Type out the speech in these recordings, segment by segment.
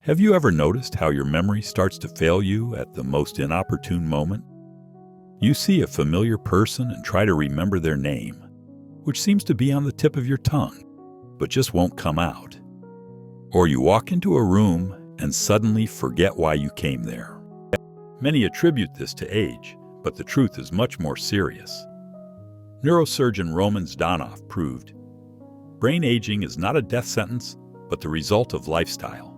Have you ever noticed how your memory starts to fail you at the most inopportune moment? You see a familiar person and try to remember their name, which seems to be on the tip of your tongue, but just won't come out. Or you walk into a room and suddenly forget why you came there. Many attribute this to age, but the truth is much more serious. Neurosurgeon Roman Zdanov proved, brain aging is not a death sentence, but the result of lifestyle.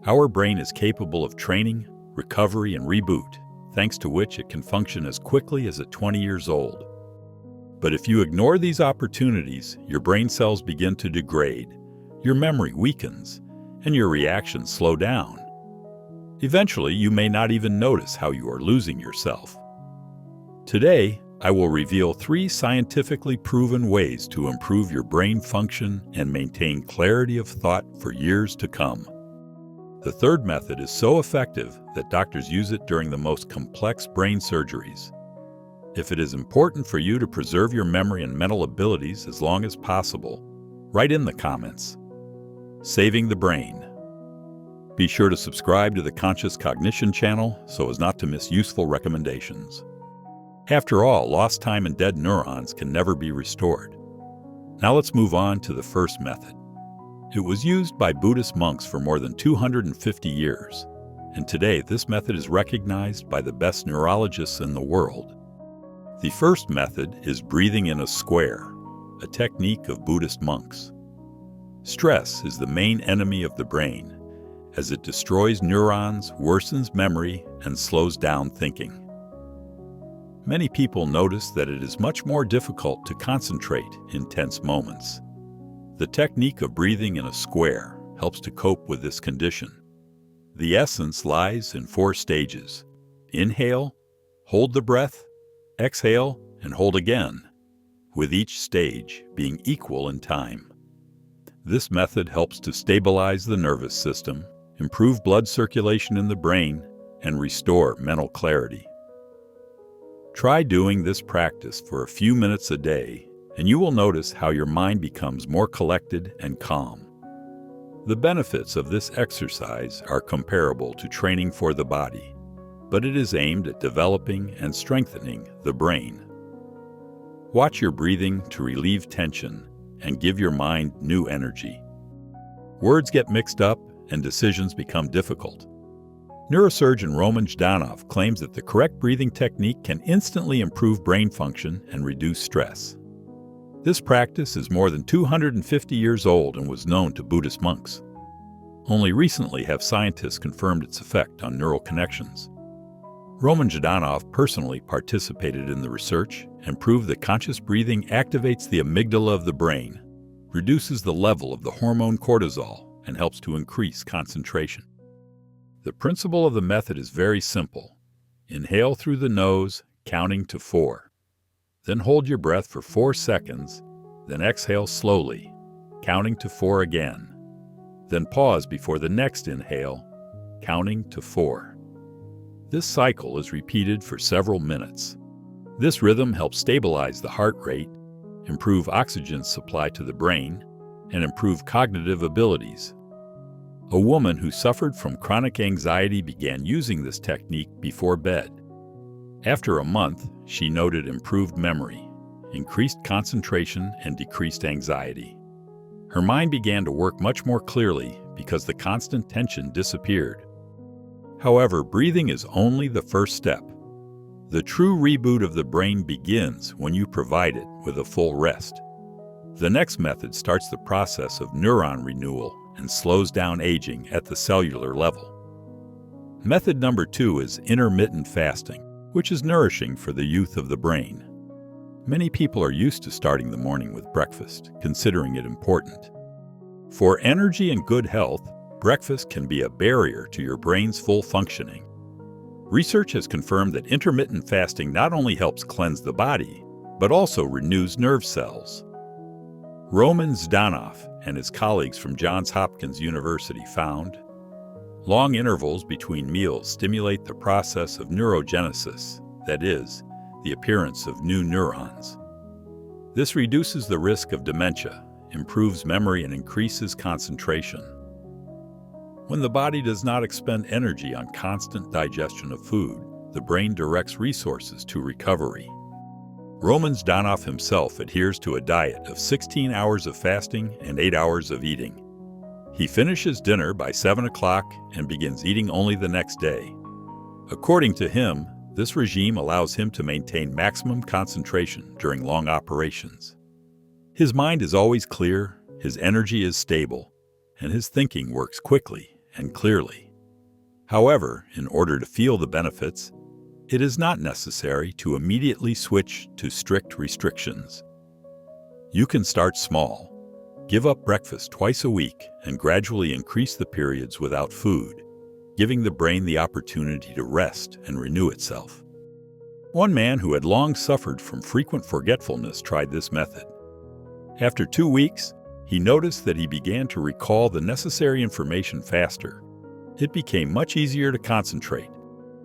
Our brain is capable of training, recovery, and reboot, thanks to which it can function as quickly as at 20 years old. But if you ignore these opportunities, your brain cells begin to degrade, your memory weakens, and your reactions slow down. Eventually, you may not even notice how you are losing yourself. Today, I will reveal 3 scientifically proven ways to improve your brain function and maintain clarity of thought for years to come. The third method is so effective that doctors use it during the most complex brain surgeries. If it is important for you to preserve your memory and mental abilities as long as possible, write in the comments. Saving the brain. Be sure to subscribe to the Conscious Cognition channel so as not to miss useful recommendations. After all, lost time and dead neurons can never be restored. Now let's move on to the first method. It was used by Buddhist monks for more than 250 years, and today this method is recognized by the best neurologists in the world. The first method is breathing in a square, a technique of Buddhist monks. Stress is the main enemy of the brain, as it destroys neurons, worsens memory, and slows down thinking. Many people notice that it is much more difficult to concentrate in tense moments. The technique of breathing in a square helps to cope with this condition. The essence lies in 4 stages. Inhale, hold the breath, exhale, and hold again, with each stage being equal in time. This method helps to stabilize the nervous system, improve blood circulation in the brain, and restore mental clarity. Try doing this practice for a few minutes a day, and you will notice how your mind becomes more collected and calm. The benefits of this exercise are comparable to training for the body, but it is aimed at developing and strengthening the brain. Watch your breathing to relieve tension and give your mind new energy. Words get mixed up and decisions become difficult. Neurosurgeon Roman Zdanov claims that the correct breathing technique can instantly improve brain function and reduce stress. This practice is more than 250 years old and was known to Buddhist monks. Only recently have scientists confirmed its effect on neural connections. Roman Zdanov personally participated in the research and proved that conscious breathing activates the amygdala of the brain, reduces the level of the hormone cortisol, and helps to increase concentration. The principle of the method is very simple. Inhale through the nose, counting to 4. Then hold your breath for 4 seconds, then exhale slowly, counting to 4 again. Then pause before the next inhale, counting to 4. This cycle is repeated for several minutes. This rhythm helps stabilize the heart rate, improve oxygen supply to the brain, and improve cognitive abilities. A woman who suffered from chronic anxiety began using this technique before bed. After a month, she noted improved memory, increased concentration, and decreased anxiety. Her mind began to work much more clearly because the constant tension disappeared. However, breathing is only the first step. The true reboot of the brain begins when you provide it with a full rest. The next method starts the process of neuron renewal and slows down aging at the cellular level. Method number 2 is intermittent fasting, which is nourishing for the youth of the brain. Many people are used to starting the morning with breakfast, considering it important. For energy and good health, breakfast can be a barrier to your brain's full functioning. Research has confirmed that intermittent fasting not only helps cleanse the body, but also renews nerve cells. Roman Zdanov and his colleagues from Johns Hopkins University found long intervals between meals stimulate the process of neurogenesis, that is, the appearance of new neurons. This reduces the risk of dementia, improves memory, and increases concentration. When the body does not expend energy on constant digestion of food, the brain directs resources to recovery. Roman Jandial himself adheres to a diet of 16 hours of fasting and 8 hours of eating. He finishes dinner by 7 o'clock and begins eating only the next day. According to him, this regime allows him to maintain maximum concentration during long operations. His mind is always clear, his energy is stable, and his thinking works quickly and clearly. However, in order to feel the benefits, it is not necessary to immediately switch to strict restrictions. You can start small. Give up breakfast twice a week and gradually increase the periods without food, giving the brain the opportunity to rest and renew itself. One man who had long suffered from frequent forgetfulness tried this method. After 2 weeks, he noticed that he began to recall the necessary information faster. It became much easier to concentrate,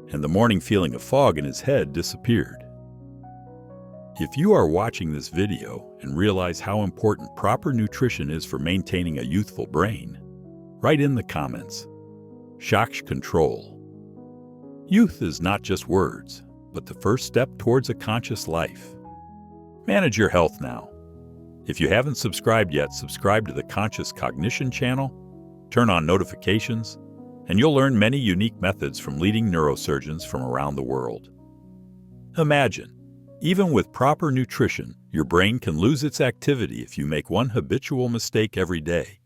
and the morning feeling of fog in his head disappeared. If you are watching this video and realize how important proper nutrition is for maintaining a youthful brain, write in the comments. Shock control. Youth is not just words, but the first step towards a conscious life. Manage your health now. If you haven't subscribed yet, subscribe to the Conscious Cognition channel, turn on notifications, and you'll learn many unique methods from leading neurosurgeons from around the world. Imagine, even with proper nutrition, your brain can lose its activity if you make one habitual mistake every day.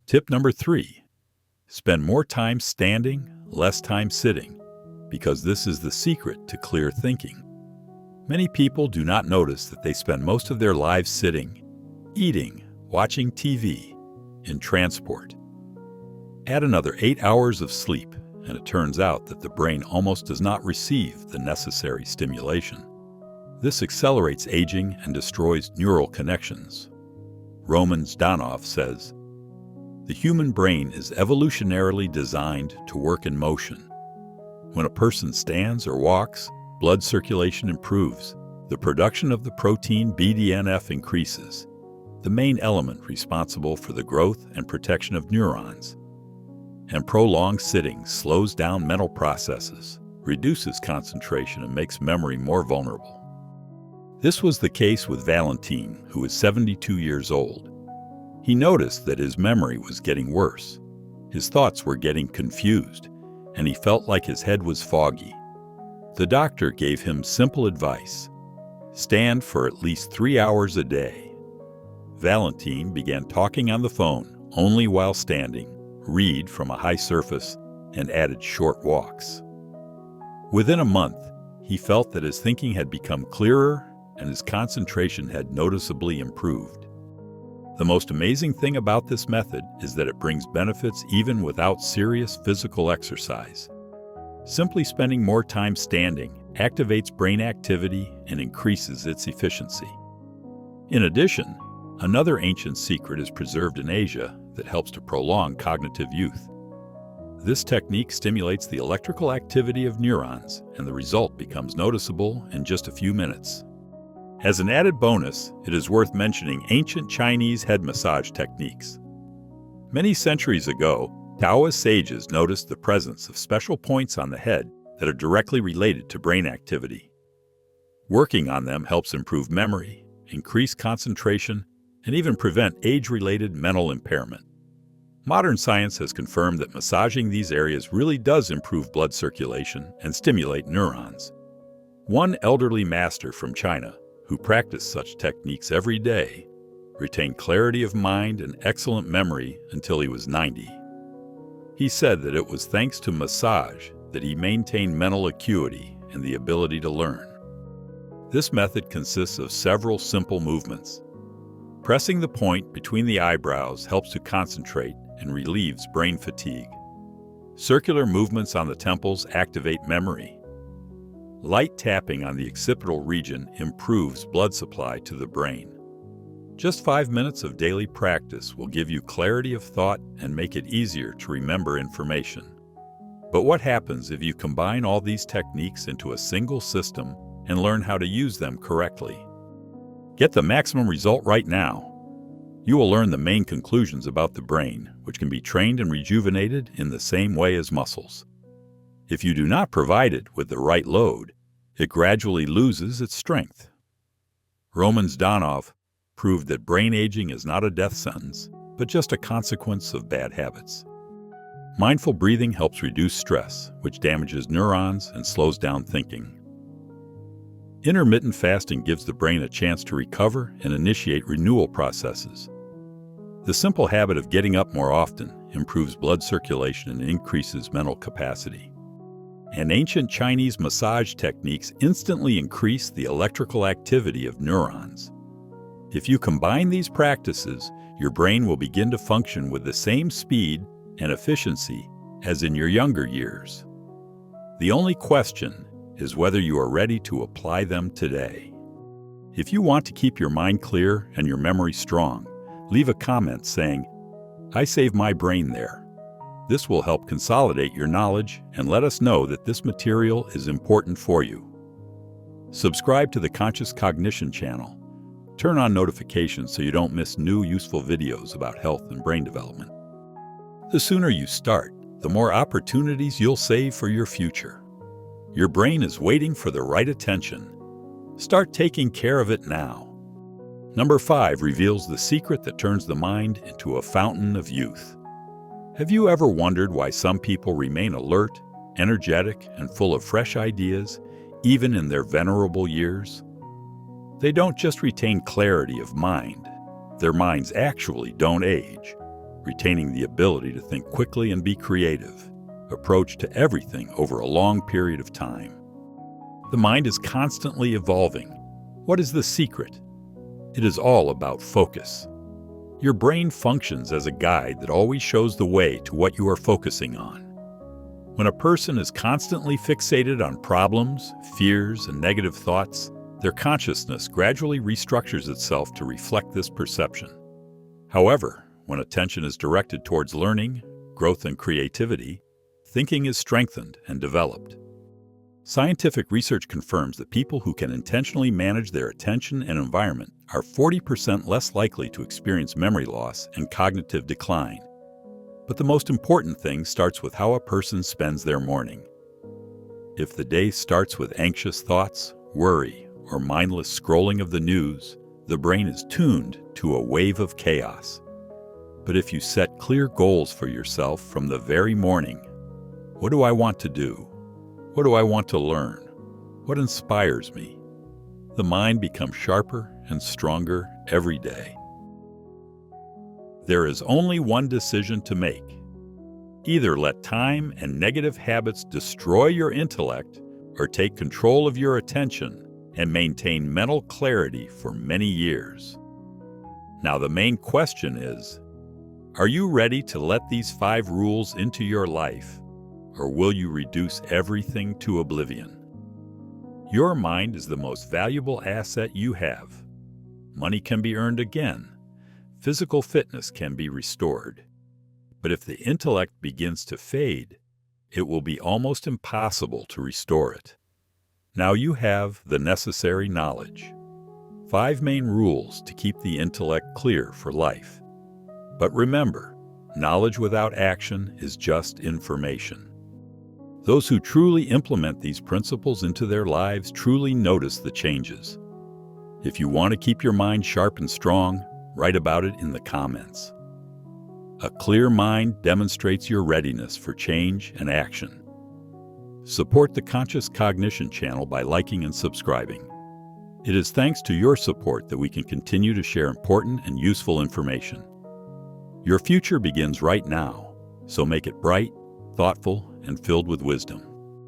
Tip number 3. Spend more time standing, less time sitting, because this is the secret to clear thinking. Many people do not notice that they spend most of their lives sitting, eating, watching TV, in transport. Add another 8 hours of sleep, and it turns out that the brain almost does not receive the necessary stimulation. This accelerates aging and destroys neural connections. Roman Jandial says, "The human brain is evolutionarily designed to work in motion. When a person stands or walks, blood circulation improves. The production of the protein BDNF increases, the main element responsible for the growth and protection of neurons. And prolonged sitting slows down mental processes, reduces concentration, and makes memory more vulnerable." This was the case with Valentin, who was 72 years old. He noticed that his memory was getting worse. His thoughts were getting confused, and he felt like his head was foggy. The doctor gave him simple advice: stand for at least 3 hours a day. Valentin began talking on the phone only while standing, read from a high surface, and added short walks. Within a month, he felt that his thinking had become clearer and his concentration had noticeably improved. The most amazing thing about this method is that it brings benefits even without serious physical exercise. Simply spending more time standing activates brain activity and increases its efficiency. In addition, another ancient secret is preserved in Asia that helps to prolong cognitive youth. This technique stimulates the electrical activity of neurons, and the result becomes noticeable in just a few minutes. As an added bonus, it is worth mentioning ancient Chinese head massage techniques. Many centuries ago, Taoist sages noticed the presence of special points on the head that are directly related to brain activity. Working on them helps improve memory, increase concentration, and even prevent age-related mental impairment. Modern science has confirmed that massaging these areas really does improve blood circulation and stimulate neurons. One elderly master from China, who practiced such techniques every day, retained clarity of mind and excellent memory until he was 90. He said that it was thanks to massage that he maintained mental acuity and the ability to learn. This method consists of several simple movements. Pressing the point between the eyebrows helps to concentrate and relieves brain fatigue. Circular movements on the temples activate memory. Light tapping on the occipital region improves blood supply to the brain. Just 5 minutes of daily practice will give you clarity of thought and make it easier to remember information. But what happens if you combine all these techniques into a single system and learn how to use them correctly? Get the maximum result right now. You will learn the main conclusions about the brain, which can be trained and rejuvenated in the same way as muscles. If you do not provide it with the right load, it gradually loses its strength. Roman Zdanov proved that brain aging is not a death sentence, but just a consequence of bad habits. Mindful breathing helps reduce stress, which damages neurons and slows down thinking. Intermittent fasting gives the brain a chance to recover and initiate renewal processes. The simple habit of getting up more often improves blood circulation and increases mental capacity. And ancient Chinese massage techniques instantly increase the electrical activity of neurons. If you combine these practices, your brain will begin to function with the same speed and efficiency as in your younger years. The only question is whether you are ready to apply them today. If you want to keep your mind clear and your memory strong, leave a comment saying, "I save my brain there." This will help consolidate your knowledge and let us know that this material is important for you. Subscribe to the Conscious Cognition channel. Turn on notifications so you don't miss new useful videos about health and brain development. The sooner you start, the more opportunities you'll save for your future. Your brain is waiting for the right attention. Start taking care of it now. Number 5 reveals the secret that turns the mind into a fountain of youth. Have you ever wondered why some people remain alert, energetic, and full of fresh ideas, even in their venerable years? They don't just retain clarity of mind. Their minds actually don't age, retaining the ability to think quickly and be creative, approach to everything over a long period of time. The mind is constantly evolving. What is the secret? It is all about focus. Your brain functions as a guide that always shows the way to what you are focusing on. When a person is constantly fixated on problems, fears, and negative thoughts, their consciousness gradually restructures itself to reflect this perception. However, when attention is directed towards learning, growth, and creativity, thinking is strengthened and developed. Scientific research confirms that people who can intentionally manage their attention and environment are 40% less likely to experience memory loss and cognitive decline. But the most important thing starts with how a person spends their morning. If the day starts with anxious thoughts, worry, or mindless scrolling of the news, the brain is tuned to a wave of chaos. But if you set clear goals for yourself from the very morning, what do I want to do? What do I want to learn? What inspires me? The mind becomes sharper and stronger every day. There is only one decision to make. Either let time and negative habits destroy your intellect, or take control of your attention and maintain mental clarity for many years. Now the main question is, are you ready to let these 5 rules into your life? Or will you reduce everything to oblivion? Your mind is the most valuable asset you have. Money can be earned again. Physical fitness can be restored. But if the intellect begins to fade, it will be almost impossible to restore it. Now you have the necessary knowledge. 5 main rules to keep the intellect clear for life. But remember, knowledge without action is just information. Those who truly implement these principles into their lives truly notice the changes. If you want to keep your mind sharp and strong, write about it in the comments. A clear mind demonstrates your readiness for change and action. Support the Conscious Cognition channel by liking and subscribing. It is thanks to your support that we can continue to share important and useful information. Your future begins right now, so make it bright, thoughtful, and filled with wisdom.